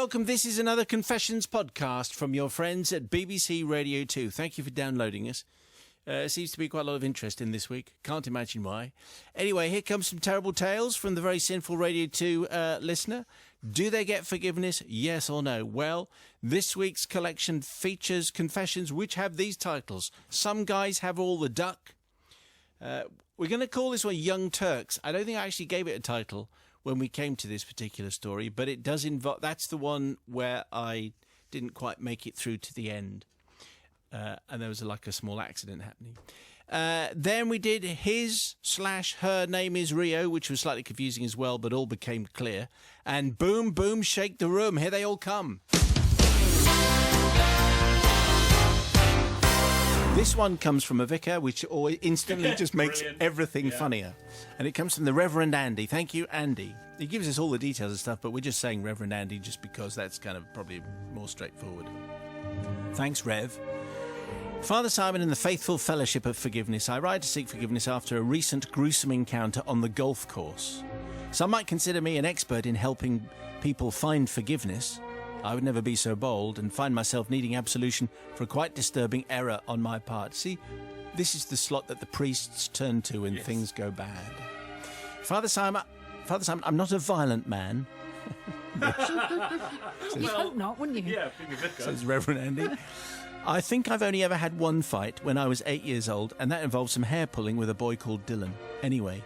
welcome. This is another Confessions podcast from your friends at BBC Radio 2. Thank you for downloading us. Seems to be quite a lot of interest in this week. Can't imagine why. Anyway, here comes some terrible tales from the very sinful Radio 2 listener. Do they get forgiveness? Yes or no? Well, this week's collection features confessions which have these titles. Some guys have all the duck. We're going to call this one Young Turks. I don't think I actually gave it a title when we came to this particular story, but it does involve... That's the one where I didn't quite make it through to the end. And there was like a small accident happening. Then we did his/her name is Rio, which was slightly confusing as well, but all became clear. And boom, boom, shake the room. Here they all come. This one comes from a vicar, which instantly just makes everything funnier. And it comes from the Reverend Andy. Thank you, Andy. He gives us all the details and stuff, but we're just saying Reverend Andy just because that's kind of probably more straightforward. Thanks, Rev. Father Simon and the Faithful Fellowship of Forgiveness. I write to seek forgiveness after a recent gruesome encounter on the golf course. Some might consider me an expert in helping people find forgiveness. I would never be so bold and find myself needing absolution for a quite disturbing error on my part. See, this is the slot that the priests turn to when things go bad. Father Simon, I'm not a violent man. You'd hope not, wouldn't you? Yeah, being a vicar. Says Reverend Andy. I think I've only ever had one fight when I was 8 years old, and that involved some hair pulling with a boy called Dylan. Anyway,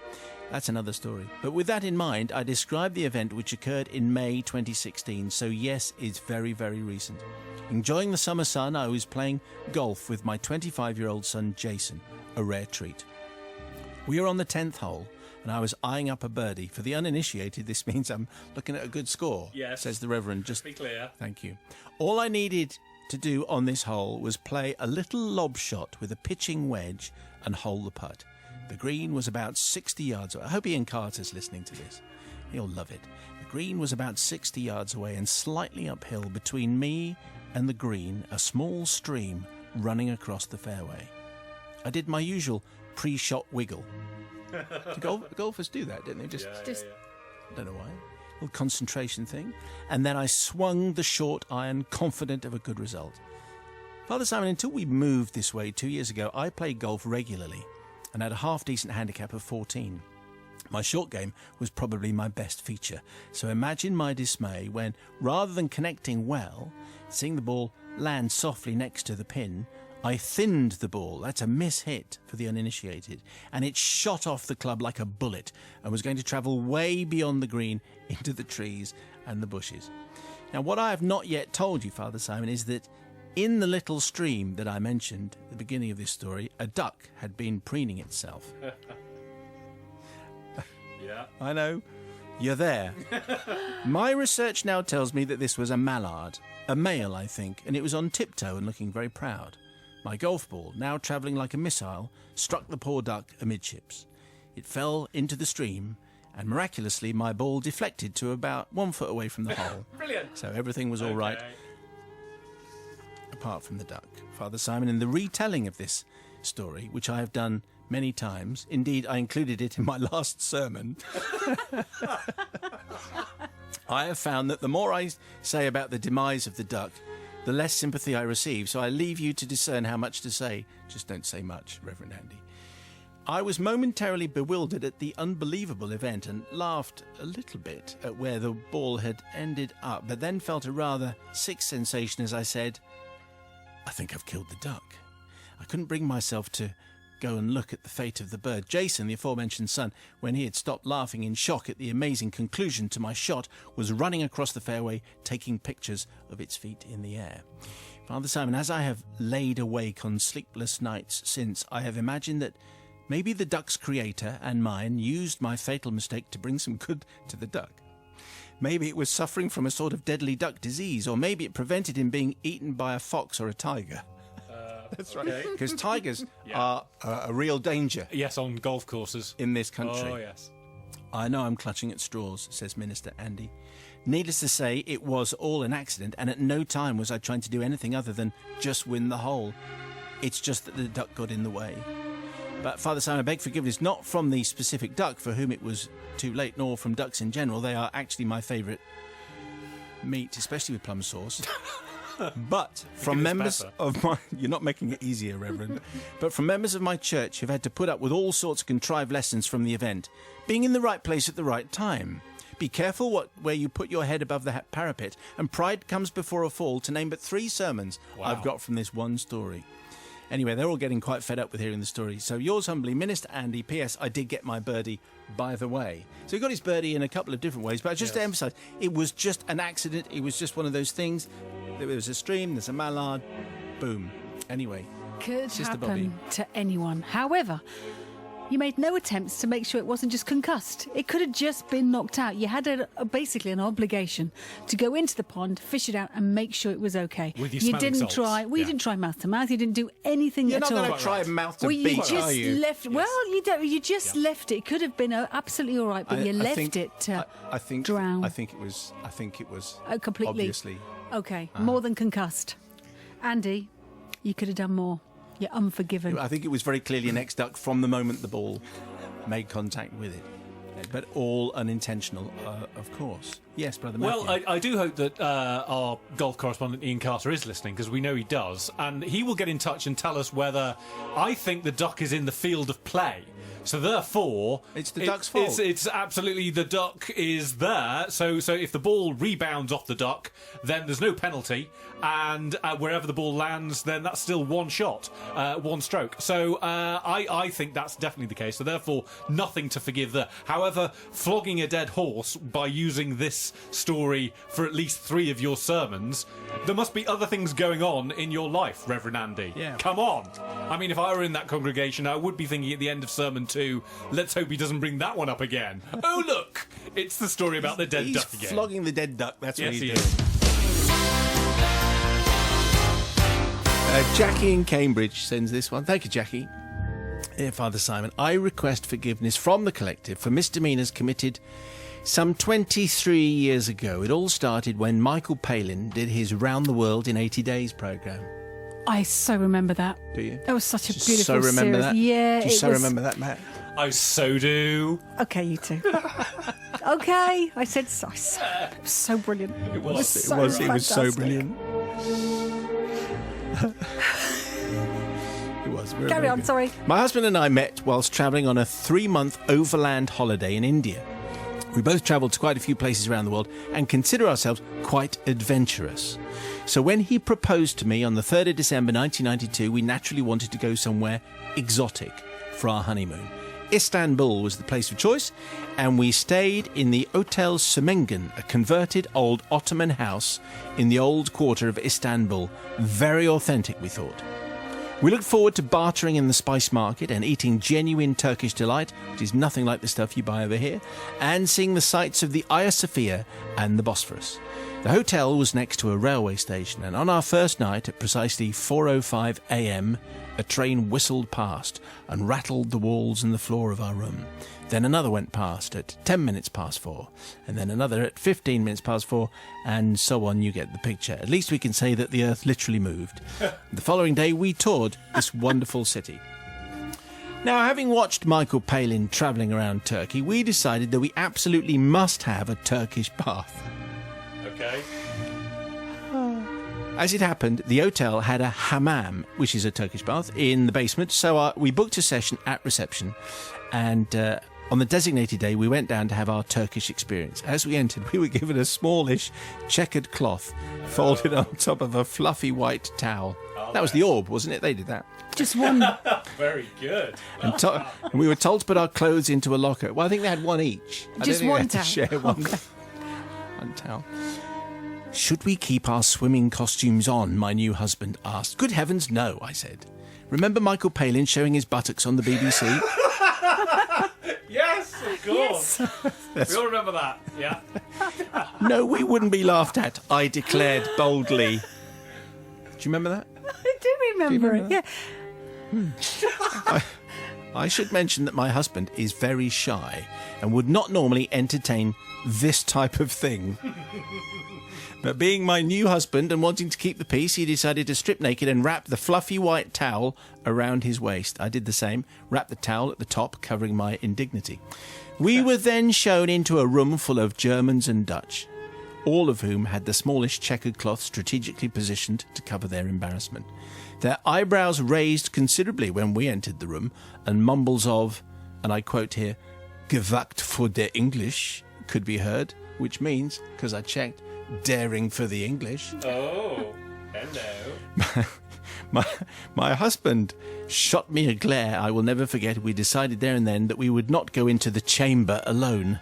that's another story. But with that in mind, I described the event which occurred in May 2016, so yes, it's very, very recent. Enjoying the summer sun, I was playing golf with my 25-year-old son, Jason, a rare treat. We were on the 10th hole, and I was eyeing up a birdie. For the uninitiated, this means I'm looking at a good score, says the Reverend. Just be clear. Thank you. All I needed to do on this hole was play a little lob shot with a pitching wedge and hole the putt. The green was about 60 yards away. I hope Ian Carter's listening to this. He'll love it. The green was about 60 yards away and slightly uphill between me and the green, a small stream running across the fairway. I did my usual pre-shot wiggle. Golfers do that, don't they? Just I don't know why. A little concentration thing. And then I swung the short iron, confident of a good result. Father Simon, until we moved this way 2 years ago, I played golf regularly and had a half-decent handicap of 14. My short game was probably my best feature. So imagine my dismay when, rather than connecting well, seeing the ball land softly next to the pin, I thinned the ball. That's a miss-hit for the uninitiated. And it shot off the club like a bullet and was going to travel way beyond the green into the trees and the bushes. Now, what I have not yet told you, Father Simon, is that in the little stream that I mentioned at the beginning of this story, a duck had been preening itself. Yeah. I know. You're there. My research now tells me that this was a mallard, a male, I think, and it was on tiptoe and looking very proud. My golf ball, now travelling like a missile, struck the poor duck amidships. It fell into the stream, and miraculously my ball deflected to about 1 foot away from the hole. Brilliant. So everything was all right, apart from the duck. Father Simon, in the retelling of this story, which I have done many times, indeed I included it in my last sermon, I have found that the more I say about the demise of the duck, the less sympathy I receive, so I leave you to discern how much to say. Just don't say much, Reverend Andy. I was momentarily bewildered at the unbelievable event and laughed a little bit at where the ball had ended up, but then felt a rather sick sensation as I said, I think I've killed the duck. I couldn't bring myself to go and look at the fate of the bird. Jason, the aforementioned son, when he had stopped laughing in shock at the amazing conclusion to my shot, was running across the fairway, taking pictures of its feet in the air. Father Simon, as I have laid awake on sleepless nights since, I have imagined that maybe the duck's creator and mine used my fatal mistake to bring some good to the duck. Maybe it was suffering from a sort of deadly duck disease, or maybe it prevented him being eaten by a fox or a tiger. That's right. Because tigers are a real danger. Yes, on golf courses. In this country. Oh, yes. I know I'm clutching at straws, says Minister Andy. Needless to say, it was all an accident, and at no time was I trying to do anything other than just win the hole. It's just that the duck got in the way. But Father Simon, I beg forgiveness, not from the specific duck for whom it was too late, nor from ducks in general. They are actually my favourite meat, especially with plum sauce. But from members of my... You're not making it easier, Reverend. But from members of my church who've had to put up with all sorts of contrived lessons from the event. Being in the right place at the right time. Be careful where you put your head above the parapet, and pride comes before a fall, to name but 3 sermons I've got from this one story. Anyway, they're all getting quite fed up with hearing the story. So yours humbly, Minister Andy. P.S. I did get my birdie, by the way. So he got his birdie in a couple of different ways, but just to emphasise, it was just an accident. It was just one of those things. There was a stream, there's a mallard, boom. Anyway, could Sister happen Bobby. to anyone. However, you made no attempts to make sure it wasn't just concussed. It could have just been knocked out. You had basically an obligation to go into the pond, fish it out, and make sure it was okay. With your you smelling didn't salts. try. Well, you didn't try mouth to mouth. You didn't do anything at all. You're not going to try mouth to beat, just are you? left. Yes. Well, you don't. You just left it. It could have been absolutely all right, but you left it to drown. I think it was Completely. Obviously. Okay, more than concussed. Andy, you could have done more. You're unforgiven. I think it was very clearly an ex-duck from the moment the ball made contact with it. But all unintentional, of course. Yes, Brother Matthew. Well, I do hope that our golf correspondent Ian Carter is listening, because we know he does, and he will get in touch and tell us whether I think the duck is in the field of play. So therefore, it's the duck's fault. It's absolutely the duck is there. So if the ball rebounds off the duck, then there's no penalty, and wherever the ball lands, then that's still one shot, one stroke. So I think that's definitely the case. So therefore, nothing to forgive there. However, flogging a dead horse by using this story for at least 3 of your sermons, there must be other things going on in your life, Reverend Andy. Yeah. Come on. I mean, if I were in that congregation, I would be thinking at the end of sermon 2, let's hope he doesn't bring that one up again. Oh, look, it's the story about the dead duck again. He's flogging the dead duck, that's what Yes, he's he doing. is. Jackie in Cambridge sends this one. Thank you, Jackie. Dear Father Simon, I request forgiveness from the collective for misdemeanours committed some 23 years ago. It all started when Michael Palin did his Round the World in 80 Days programme. I so remember that. Do you? That was such a beautiful So remember series. that? Yeah, Do you it so was... remember that, Matt? I so do. Okay, you too. Okay, I said so. It was so brilliant. It was. It was so fantastic. brilliant. It was. Very, Carry very on, good. sorry. My husband and I met whilst travelling on a 3-month overland holiday in India. We both travelled to quite a few places around the world and consider ourselves quite adventurous. So when he proposed to me on the 3rd of December 1992, we naturally wanted to go somewhere exotic for our honeymoon. Istanbul was the place of choice, and we stayed in the Hotel Semengen, a converted old Ottoman house in the old quarter of Istanbul. Very authentic, we thought. We looked forward to bartering in the spice market and eating genuine Turkish delight, which is nothing like the stuff you buy over here, and seeing the sights of the Hagia Sophia and the Bosphorus. The hotel was next to a railway station, and on our first night at precisely 4:05 a.m, a train whistled past and rattled the walls and the floor of our room. Then another went past at 10 minutes past 4, and then another at 15 minutes past 4, and so on. You get the picture. At least we can say that the earth literally moved. The following day, we toured this wonderful city. Now, having watched Michael Palin travelling around Turkey, we decided that we absolutely must have a Turkish bath. Okay. As it happened, the hotel had a hammam, which is a Turkish bath, in the basement, so we booked a session at reception, and on the designated day we went down to have our Turkish experience. As we entered, we were given a smallish checkered cloth folded on top of a fluffy white towel. That was the Orb, wasn't it? They did that. Just one. Very good. And we were told to put our clothes into a locker. Well, I think they had one each. Just I don't think one they had to towel. share one. Okay. One towel. Should we keep our swimming costumes on? My new husband asked. Good heavens, no, I said. Remember Michael Palin showing his buttocks on the BBC? Yes, of course. Yes. We all remember that. Yeah. No, we wouldn't be laughed at, I declared boldly. Do you remember that? I do remember it, yeah. I should mention that my husband is very shy and would not normally entertain this type of thing. But being my new husband and wanting to keep the peace, he decided to strip naked and wrap the fluffy white towel around his waist. I did the same, wrapped the towel at the top, covering my indignity. We were then shown into a room full of Germans and Dutch. all of whom had the smallish checkered cloth strategically positioned to cover their embarrassment. Their eyebrows raised considerably when we entered the room, and mumbles of, and I quote here, "gewagt for der English" could be heard, which means, because I checked, daring for the English. Oh, hello. My husband shot me a glare I will never forget. We decided there and then that we would not go into the chamber alone.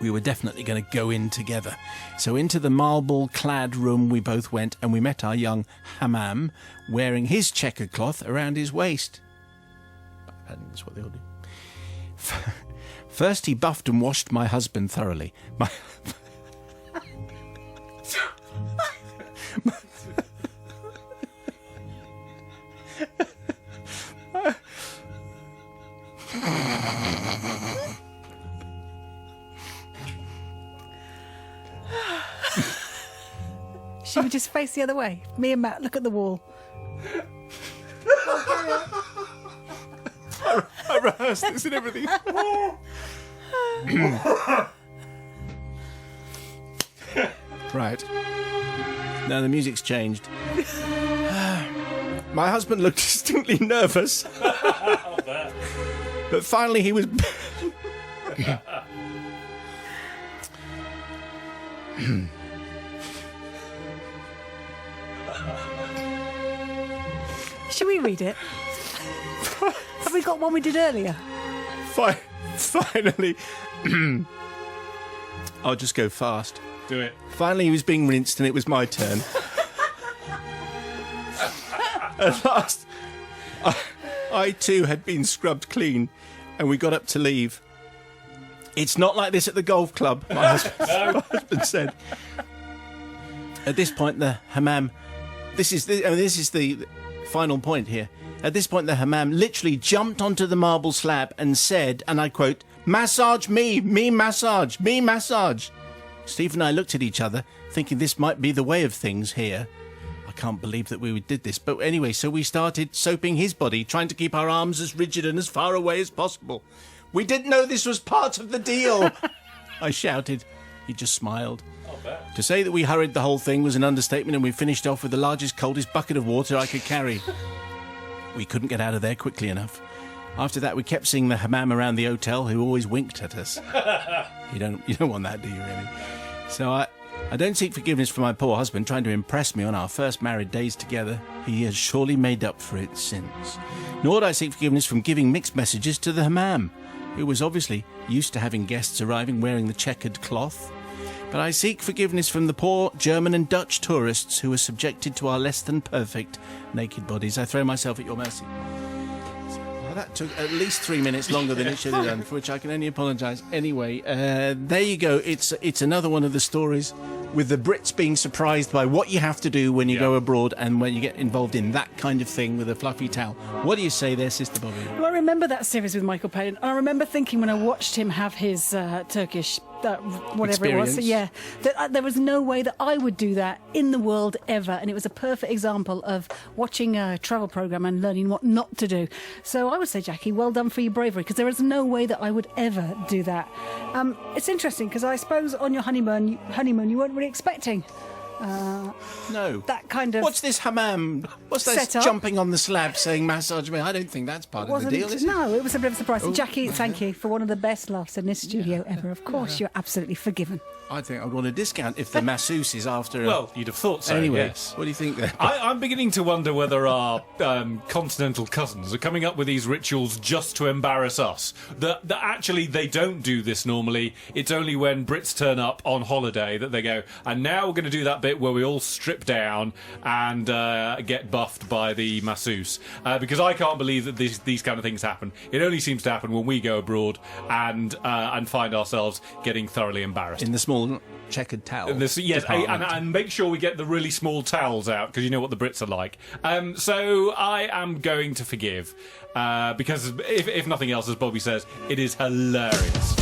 We were definitely going to go in together. So into the marble-clad room we both went, and we met our young hammam wearing his checkered cloth around his waist. I think that's what they all do. First he buffed and washed my husband thoroughly. Should we just face the other way? Me and Matt, look at the wall. I rehearsed this and everything. Right. Now the music's changed. My husband looked distinctly nervous. But finally he was... Should we read it? Have we got one we did earlier? Finally... I'll just go fast. Do it. Finally he was being rinsed and it was my turn. At last, I too had been scrubbed clean, and we got up to leave. "It's not like this at the golf club," my husband said. At this point, the hammam... This is the final point here. At this point, the hammam literally jumped onto the marble slab and said, and I quote, "Massage me massage, me massage." Steve and I looked at each other, thinking this might be the way of things here. I can't believe that we did this. But anyway, so we started soaping his body, trying to keep our arms as rigid and as far away as possible. "We didn't know this was part of the deal," I shouted. He just smiled. To say that we hurried the whole thing was an understatement, and we finished off with the largest, coldest bucket of water I could carry. We couldn't get out of there quickly enough. After that, we kept seeing the hammam around the hotel, who always winked at us. You don't want that, do you, really? So I don't seek forgiveness for my poor husband trying to impress me on our first married days together. He has surely made up for it since. Nor do I seek forgiveness from giving mixed messages to the hammam, who was obviously used to having guests arriving wearing the checkered cloth. But I seek forgiveness from the poor German and Dutch tourists who were subjected to our less than perfect naked bodies. I throw myself at your mercy. Well, that took at least 3 minutes longer than it should have done, for which I can only apologise. Anyway, there you go. It's another one of the stories with the Brits being surprised by what you have to do when you go abroad and when you get involved in that kind of thing with a fluffy towel. What do you say there, Sister Bobby? Well, I remember that series with Michael Palin. I remember thinking when I watched him have his Turkish... whatever it was, that there was no way that I would do that in the world ever, and it was a perfect example of watching a travel programme and learning what not to do. So I would say, Jackie, well done for your bravery, because there is no way that I would ever do that. It's interesting because I suppose on your honeymoon you weren't really expecting no. that kind of... What's this hammam? What's this setup? jumping on the slab saying massage me? I don't think that's part of the deal, is it? No, it was a bit of a surprise. Jackie, thank you for one of the best laughs in this studio ever. Of course, you're absolutely forgiven. I think I'd want a discount if the masseuse is after... Well, you'd have thought so, anyway, yes. What do you think there? I'm beginning to wonder whether our continental cousins are coming up with these rituals just to embarrass us. That actually they don't do this normally. It's only when Brits turn up on holiday that they go, and now we're going to do that bit where we all strip down and get buffed by the masseuse. Because I can't believe that these kind of things happen. It only seems to happen when we go abroad and find ourselves getting thoroughly embarrassed. In the small checkered towel. And make sure we get the really small towels out, because you know what the Brits are like. So I am going to forgive, because if nothing else, as Bobby says, it is hilarious.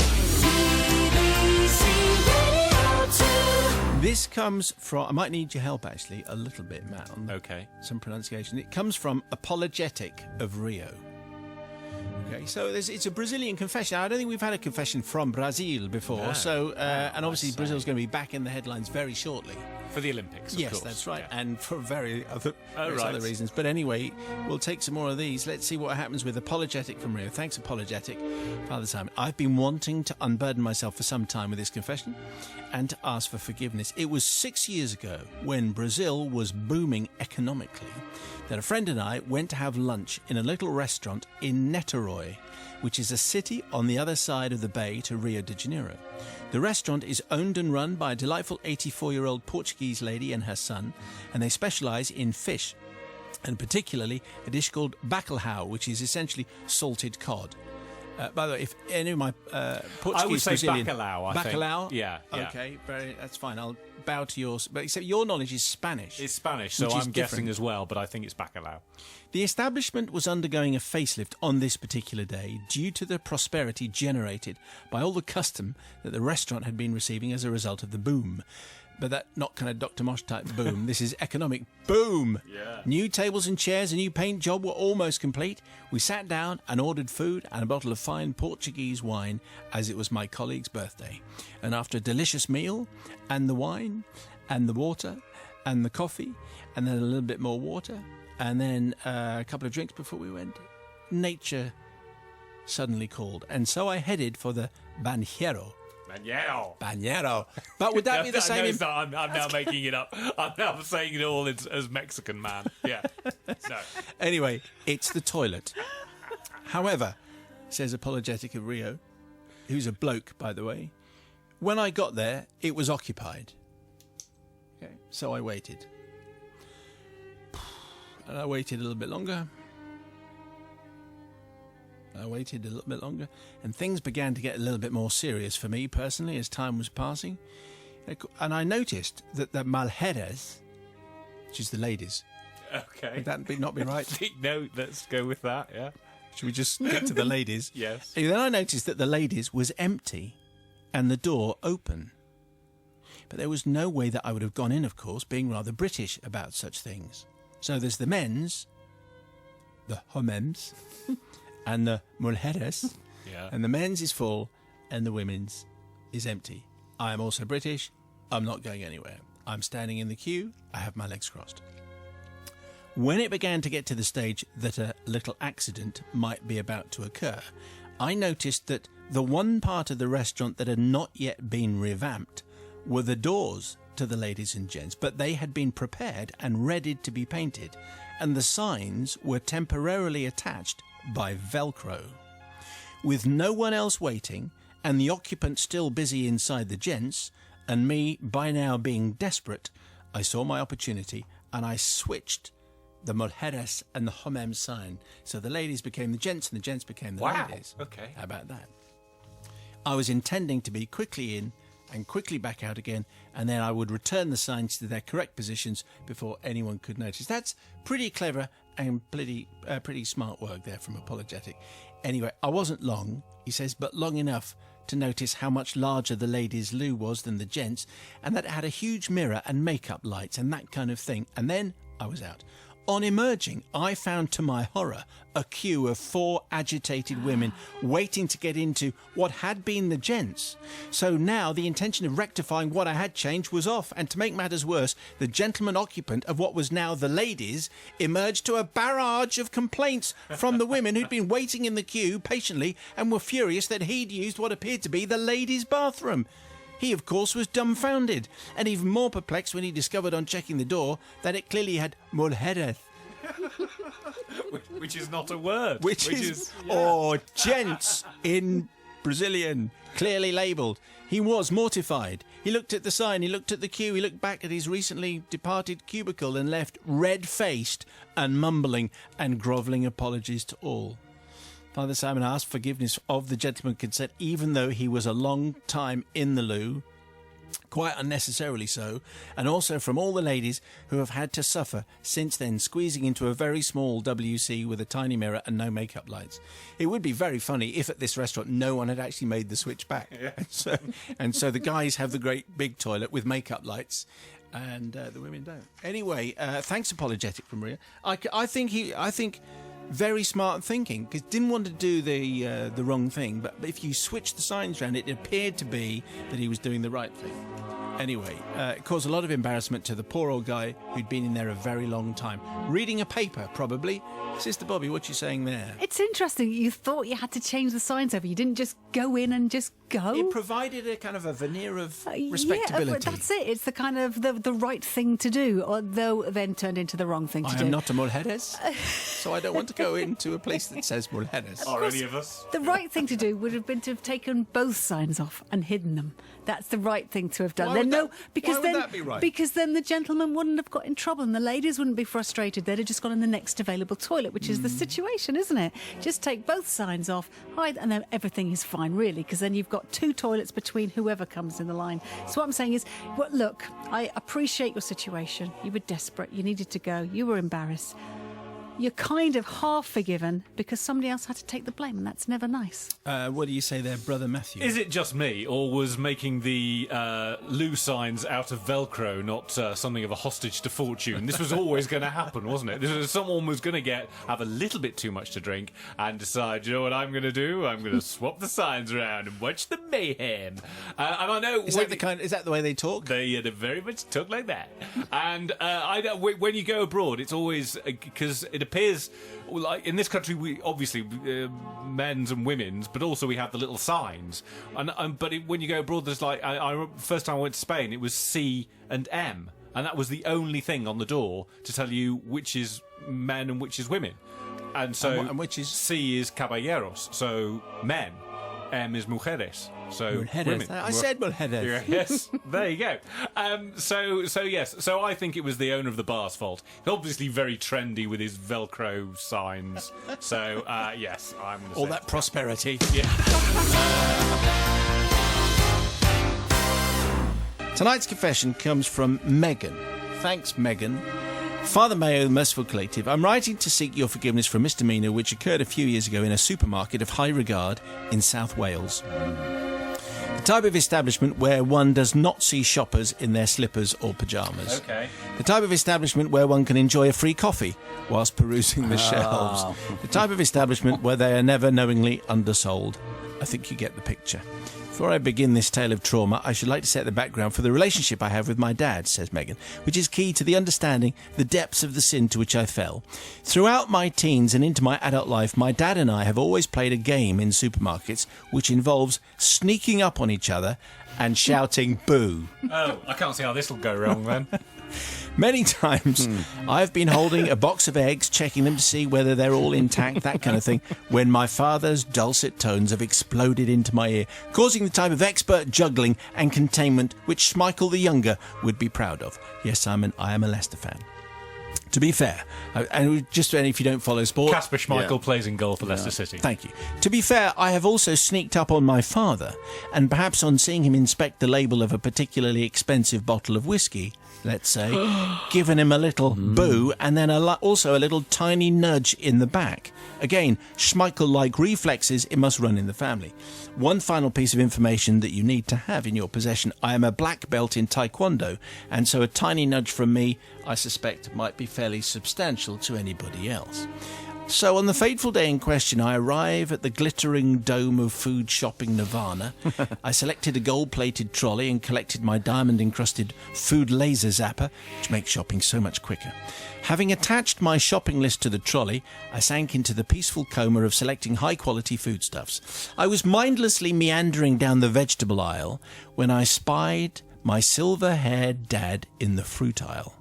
This comes from... I might need your help, actually, a little bit, Matt, on Okay. some pronunciation. It comes from Apologetic of Rio. Okay, so it's a Brazilian confession. I don't think we've had a confession from Brazil before. No. So, and obviously Brazil's going to be back in the headlines very shortly. For the Olympics, of Yes, course. that's right, Yeah. and for various other Right. reasons. But anyway, we'll take some more of these. Let's see what happens with Apologetic from Rio. Thanks, Apologetic. Father Simon, I've been wanting to unburden myself for some time with this confession and to ask for forgiveness. It was 6 years ago, when Brazil was booming economically, that a friend and I went to have lunch in a little restaurant in Niterói, which is a city on the other side of the bay to Rio de Janeiro. The restaurant is owned and run by a delightful 84-year-old Portuguese lady and her son, and they specialise in fish, and particularly a dish called bacalhau, which is essentially salted cod. By the way, if any of my Portuguese, I would say Brazilian, bacalhau, I think. bacalhau? Yeah. Okay, that's fine. I'll bow to yours. But except your knowledge is Spanish. It's Spanish, so which is I'm different. guessing as well, but I think it's bacalhau. The establishment was undergoing a facelift on this particular day due to the prosperity generated by all the custom that the restaurant had been receiving as a result of the boom. But that not kind of Dr. Mosh type boom. This is economic boom. Yeah. New tables and chairs, a new paint job were almost complete. We sat down and ordered food and a bottle of fine Portuguese wine, as it was my colleague's birthday. And after a delicious meal and the wine and the water and the coffee and then a little bit more water and then a couple of drinks before we went, nature suddenly called. And so I headed for the banheiro. Bañero. But would that be the same? I'm now making it up. I'm now saying it all as Mexican man. Yeah. No. Anyway, it's the toilet. However, says Apologetic of Rio, who's a bloke, by the way, when I got there, it was occupied. Okay, so I waited. And I waited a little bit longer. I waited a little bit longer, and things began to get a little bit more serious for me personally as time was passing. And I noticed that the malheres, which is the ladies, Okay. would that not be right? No, let's go with that, yeah. Should we just stick to the ladies? Yes. And then I noticed that the ladies was empty and the door open. But there was no way that I would have gone in, of course, being rather British about such things. So there's the men's, the homems, and the mulheres, Yeah. and the men's is full and the women's is empty. I am also British. I'm not going anywhere. I'm standing in the queue. I have my legs crossed. When it began to get to the stage that a little accident might be about to occur, I noticed that the one part of the restaurant that had not yet been revamped were the doors to the ladies and gents, but they had been prepared and readied to be painted, and the signs were temporarily attached by Velcro. With no one else waiting, and the occupant still busy inside the gents, and me by now being desperate, I saw my opportunity and I switched the mulheres and the homem sign. So the ladies became the gents and the gents became the Wow. ladies. Okay. How about that? I was intending to be quickly in and quickly back out again, and then I would return the signs to their correct positions before anyone could notice. That's pretty clever and pretty smart work there from Apologetic. Anyway, I wasn't long, he says, but long enough to notice how much larger the ladies' loo was than the gents, and that it had a huge mirror and makeup lights and that kind of thing. And then I was out. On emerging, I found to my horror a queue of 4 agitated women waiting to get into what had been the gents. So now the intention of rectifying what I had changed was off, and to make matters worse, the gentleman occupant of what was now the ladies emerged to a barrage of complaints from the women who'd been waiting in the queue patiently and were furious that he'd used what appeared to be the ladies' bathroom. He, of course, was dumbfounded, and even more perplexed when he discovered on checking the door that it clearly had mulheres, Which is not a word. which is or gents in Brazilian, clearly labelled. He was mortified. He looked at the sign, he looked at the queue, he looked back at his recently departed cubicle and left red-faced and mumbling and grovelling apologies to all. Father Simon asked forgiveness of the gentleman consent, even though he was a long time in the loo, quite unnecessarily so, and also from all the ladies who have had to suffer since then, squeezing into a very small WC with a tiny mirror and no makeup lights. It would be very funny if at this restaurant no one had actually made the switch back. Yeah. And so the guys have the great big toilet with makeup lights, and the women don't. Anyway, thanks, Apologetic from Maria. I think Very smart thinking, because didn't want to do the wrong thing, but if you switched the signs around, it appeared to be that he was doing the right thing. Anyway, it caused a lot of embarrassment to the poor old guy who'd been in there a very long time. Reading a paper, probably. Sister Bobby, what you saying there? It's interesting. You thought you had to change the signs over. You didn't just go in and just go. It provided a kind of a veneer of respectability. Yeah, that's it. It's the kind of the right thing to do, although then turned into the wrong thing to do. I am not a Mulheres, so I don't want to go into a place that says Mulheres. Or any of us. The right thing to do would have been to have taken both signs off and hidden them. That's the right thing to have done. Why would that be right? Because then the gentleman wouldn't have got in trouble and the ladies wouldn't be frustrated. They'd have just gone in the next available toilet, which is the situation, isn't it? Just take both signs off, hide, and then everything is fine, really, because then you've got two toilets between whoever comes in the line. So what I'm saying is, well, look, I appreciate your situation. You were desperate. You needed to go. You were embarrassed. You're kind of half forgiven because somebody else had to take the blame, and that's never nice. What do you say there, Brother Matthew? Is it just me, or was making the loo signs out of Velcro not something of a hostage to fortune? This was always going to happen, wasn't it? Someone was going to have a little bit too much to drink and decide, you know what I'm going to do? I'm going to swap the signs around and watch the mayhem. And I know is that the way they talk? They very much talk like that. And when you go abroad, it's always because it appears like in this country we obviously men's and women's, but also we have the little signs. When you go abroad, there's like I first time I went to Spain, it was C and M, and that was the only thing on the door to tell you which is men and which is women. And so and which is C is caballeros, so men. M is mujeres, so women. I said mujeres. Yes, there you go. So yes. So I think it was the owner of the bar's fault. He's obviously very trendy with his Velcro signs. So yes, I'm going to say all that prosperity. Yeah. Tonight's confession comes from Megan. Thanks, Megan. Father Mayo, the Merciful Collective, I'm writing to seek your forgiveness for a misdemeanour which occurred a few years ago in a supermarket of high regard in South Wales. The type of establishment where one does not see shoppers in their slippers or pyjamas. Okay. The type of establishment where one can enjoy a free coffee whilst perusing the shelves. The type of establishment where they are never knowingly undersold. I think you get the picture. Before I begin this tale of trauma, I should like to set the background for the relationship I have with my dad, says Megan, which is key to the understanding the depths of the sin to which I fell. Throughout my teens and into my adult life, my dad and I have always played a game in supermarkets which involves sneaking up on each other and shouting boo. Oh, I can't see how this will go wrong then. Many times I've been holding a box of eggs, checking them to see whether they're all intact, that kind of thing, when my father's dulcet tones have exploded into my ear, causing the type of expert juggling and containment which Schmeichel the Younger would be proud of. Yes, Simon, I am a Leicester fan. To be fair, and just if you don't follow sport... Kasper Schmeichel plays in goal for Leicester City. Thank you. To be fair, I have also sneaked up on my father, and perhaps on seeing him inspect the label of a particularly expensive bottle of whiskey, let's say, given him a little boo, and then also a little tiny nudge in the back. Again, Schmeichel-like reflexes, it must run in the family. One final piece of information that you need to have in your possession. I am a black belt in Taekwondo, and so a tiny nudge from me, I suspect, might be fairly substantial to anybody else. So on the fateful day in question, I arrive at the glittering dome of food shopping nirvana. I selected a gold-plated trolley and collected my diamond-encrusted food laser zapper, which makes shopping so much quicker. Having attached my shopping list to the trolley, I sank into the peaceful coma of selecting high-quality foodstuffs. I was mindlessly meandering down the vegetable aisle when I spied my silver-haired dad in the fruit aisle.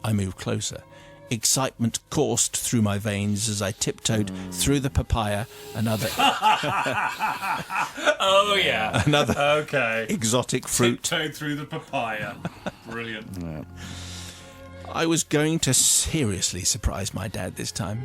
I moved closer. Excitement coursed through my veins as I tiptoed through the papaya and other... Oh, yeah. Another okay. exotic fruit. Tiptoed through the papaya. Brilliant. Yeah. I was going to seriously surprise my dad this time.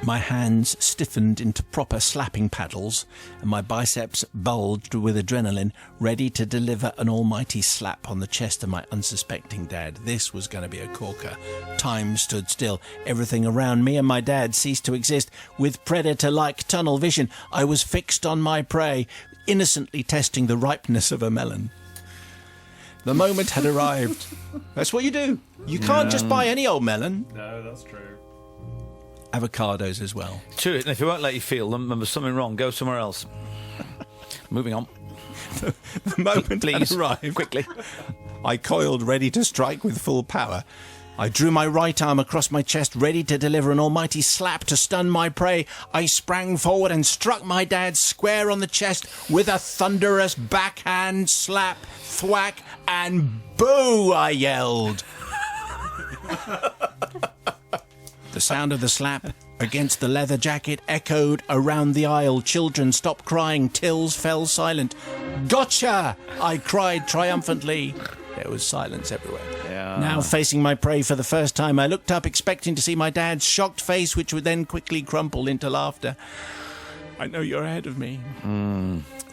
My hands stiffened into proper slapping paddles, and my biceps bulged with adrenaline, ready to deliver an almighty slap on the chest of my unsuspecting dad. This was going to be a corker. Time stood still. Everything around me and my dad ceased to exist. With predator-like tunnel vision, I was fixed on my prey, innocently testing the ripeness of a melon. The moment had arrived. That's what you do. You can't just buy any old melon. No, that's true. avocados as well. True, and if he won't let you feel them, then there's something wrong. Go somewhere else. Moving on. The moment Please, had arrived, quickly. I coiled ready to strike with full power. I drew my right arm across my chest, ready to deliver an almighty slap to stun my prey. I sprang forward and struck my dad square on the chest with a thunderous backhand slap, thwack, and boo, I yelled. The sound of the slap against the leather jacket echoed around the aisle. Children stopped crying. Tills fell silent. Gotcha! I cried triumphantly. There was silence everywhere. Yeah. Now, facing my prey for the first time, I looked up expecting to see my dad's shocked face, which would then quickly crumple into laughter. I know you're ahead of me.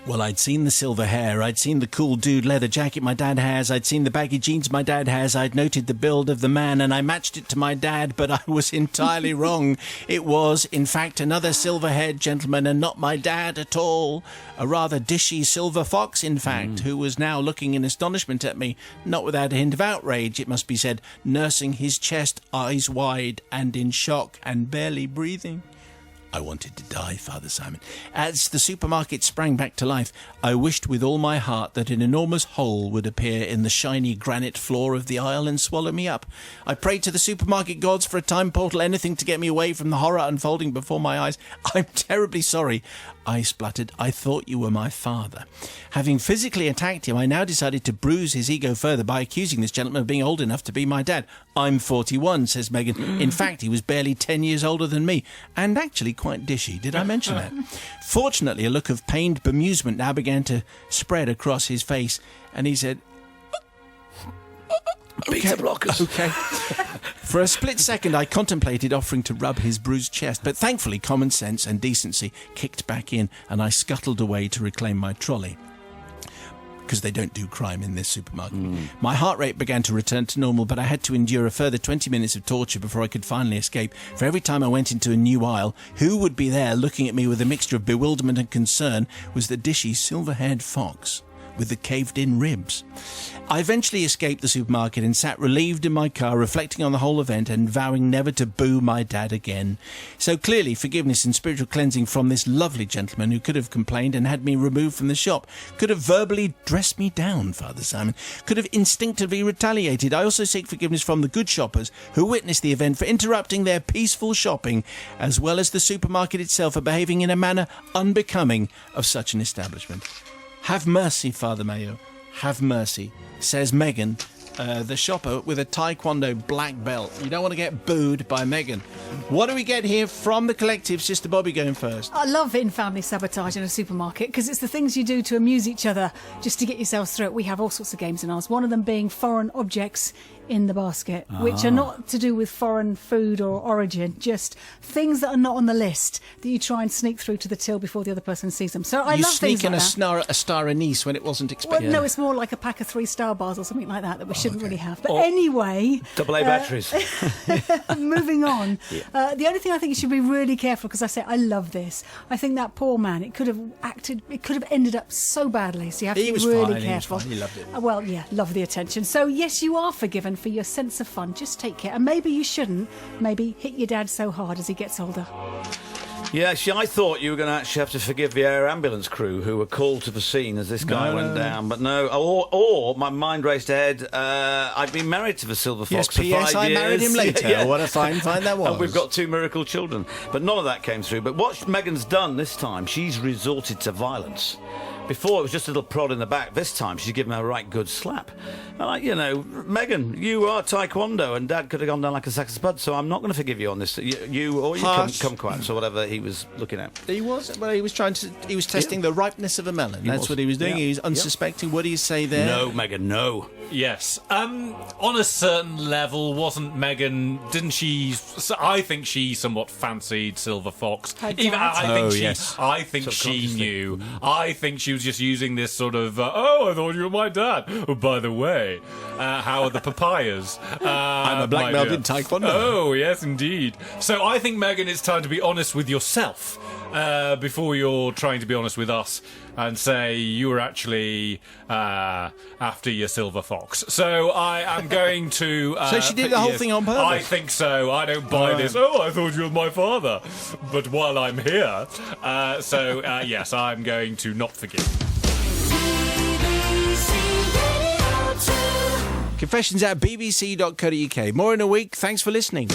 Well, I'd seen the silver hair, I'd seen the cool dude leather jacket my dad has, I'd seen the baggy jeans my dad has, I'd noted the build of the man, and I matched it to my dad, but I was entirely wrong. It was, in fact, another silver-haired gentleman, and not my dad at all. A rather dishy silver fox, in fact, who was now looking in astonishment at me, not without a hint of outrage, it must be said, nursing his chest, eyes wide, and in shock, and barely breathing. I wanted to die, Father Simon. As the supermarket sprang back to life, I wished with all my heart that an enormous hole would appear in the shiny granite floor of the aisle and swallow me up. I prayed to the supermarket gods for a time portal, anything to get me away from the horror unfolding before my eyes. I'm terribly sorry, I spluttered. I thought you were my father. Having physically attacked him, I now decided to bruise his ego further by accusing this gentleman of being old enough to be my dad. I'm 41, says Megan. In fact, he was barely 10 years older than me, and actually quite dishy. Did I mention that? Fortunately, a look of pained bemusement now began to spread across his face, and he said, Beta blockers. Okay. For a split second, I contemplated offering to rub his bruised chest, but thankfully common sense and decency kicked back in, and I scuttled away to reclaim my trolley. Because they don't do crime in this supermarket. My heart rate began to return to normal, but I had to endure a further 20 minutes of torture before I could finally escape. For every time I went into a new aisle, who would be there looking at me with a mixture of bewilderment and concern was the dishy silver-haired fox with the caved-in ribs. I eventually escaped the supermarket and sat relieved in my car, reflecting on the whole event and vowing never to boo my dad again. So clearly, forgiveness and spiritual cleansing from this lovely gentleman who could have complained and had me removed from the shop, could have verbally dressed me down, Father Simon, could have instinctively retaliated. I also seek forgiveness from the good shoppers who witnessed the event for interrupting their peaceful shopping, as well as the supermarket itself for behaving in a manner unbecoming of such an establishment. Have mercy, Father Mayo. Have mercy, says Megan, the shopper with a Taekwondo black belt. You don't want to get booed by Megan. What do we get here from the collective? Sister Bobby going first. I love in-family sabotage in a supermarket because it's the things you do to amuse each other just to get yourselves through it. We have all sorts of games in ours, one of them being foreign objects in the basket, which are not to do with foreign food or origin, just things that are not on the list that you try and sneak through to the till before the other person sees them. So I You love things sneak in like that. a star anise when it wasn't Well, expected. no, it's more like a pack of 3-star bars or something like that we shouldn't really have. But anyway, AA batteries. moving on. The only thing I think you should be really careful, because I say I love this. I think that poor man, it could have ended up so badly. So you have to He be was really fine, careful. He loved it. Well, yeah, love the attention. So yes, you are forgiven for your sense of fun. Just take care, and maybe you shouldn't. Maybe hit your dad so hard as he gets older. Yeah, actually, I thought you were going to actually have to forgive the air ambulance crew who were called to the scene as this guy went down. But no, or my mind raced ahead. I'd been married to the Silver Yes, Fox for 5 P.S. I years. married him later. Yeah. What a fine that was. And we've got 2 miracle children. But none of that came through. But what Megan's done this time, she's resorted to violence. Before, it was just a little prod in the back. This time, she's given her a right good slap. And Megan, you are Taekwondo, and Dad could have gone down like a sack of spud, so I'm not going to forgive you on this. You or your kumquats, or whatever he was looking at. He was testing the ripeness of a melon. That's what he was doing. Yeah. He was unsuspecting. What do you say there? No, Megan, no. Yes. On a certain level, wasn't Megan? Didn't she? I think she somewhat fancied Silver Fox. Her dad? Yes. I think she Subconsciously. knew. I think she was just using this sort of. I thought you were my dad. Oh, by the way, how are the papayas? I'm a black my belt dear. in Taekwondo. Oh, yes, indeed. So I think, Megan, it's time to be honest with yourself before you're trying to be honest with us. and say you were actually after your silver fox. So I am going to. So she did the whole thing on purpose? I think so. I don't buy this. Oh, I thought you were my father. But while I'm here, yes, I'm going to not forgive. Confessions at bbc.co.uk. More in a week. Thanks for listening.